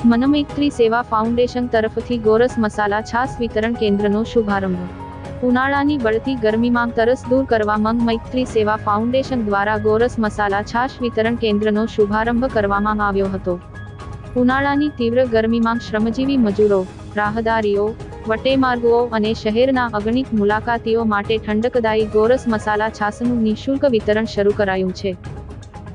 મનમૈત્રી સેવા ફાઉન્ડેશન તરફથી ગોરસ મસાલા છાશ વિતરણ કેન્દ્રનો શુભારંભ। ઉનાળાની બળતી ગરમીમાં તરસ દૂર કરવા મનમૈત્રી સેવા ફાઉન્ડેશન દ્વારા ગોરસ મસાલા છાશ વિતરણ કેન્દ્રનો શુભારંભ કરવામાં આવ્યો હતો। ઉનાળાની તીવ્ર ગરમીમાં શ્રમજીવી મજૂરો, રાહદારીઓ, વટેમાર્ગુઓ અને શહેરના અગણિત મુલાકાતીઓ માટે ઠંડકદાયી ગોરસ મસાલા છાશનું નિઃશુલ્ક વિતરણ શરૂ કરાયું છે।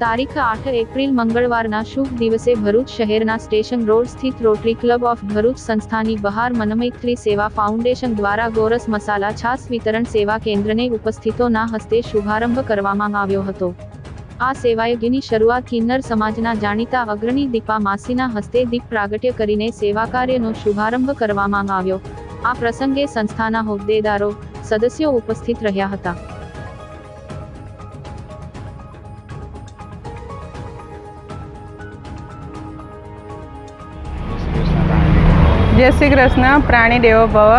તારીખ 8 એપ્રિલ મંગળવારના શુભ દિવસે ભરૂચ શહેરના સ્ટેશન રોડ સ્થિત રોટરી ક્લબ ઓફ ભરૂચ સંસ્થાની બહાર મનમૈત્રી સેવા ફાઉન્ડેશન દ્વારા ગોરસ મસાલા છાશ વિતરણ સેવા કેન્દ્રને ઉપસ્થિતોના હસ્તે શુભારંભ કરવામાં આવ્યો હતો। આ સેવાયજ્ઞની શરૂઆત કિન્નર સમાજના જાણીતા અગ્રણી દીપા માસીના હસ્તે દીપ પ્રાગટ્ય કરીને સેવા કાર્યનો શુભારંભ કરવામાં આવ્યો। આ પ્રસંગે સંસ્થાના હોદ્દેદારો, સદસ્યો ઉપસ્થિત રહ્યા હતા। जय श्री कृष्ण। प्राणी देवो भव।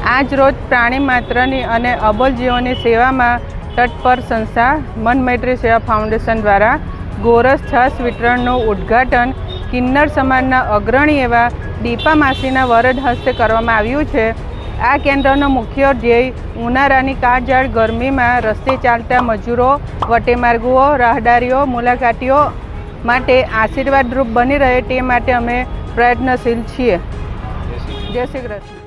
आज रोज प्राणी मात्रनी अने अबोल जीवोनी सेवा में तत्पर संस्था मनमैत्री सेवा फाउंडेशन द्वारा गोरस छाश वितरणનું उद्घाटन किन्नर समाजना अग्रणी एवा दीपा मासीना वरद हस्ते करवामां आव्युं छे। आ केन्द्रनो मुख्य ध्येय उनाळानी काळझाळ गरमीमां रस्ते चालता मजूरो, वटेमार्गुओ, राहदारीओ, मुलाकातीओ माटे आशीर्वादरूप बनी रहे ते माटे अमे प्रयत्नशील छीए। जय श्री कृष्ण।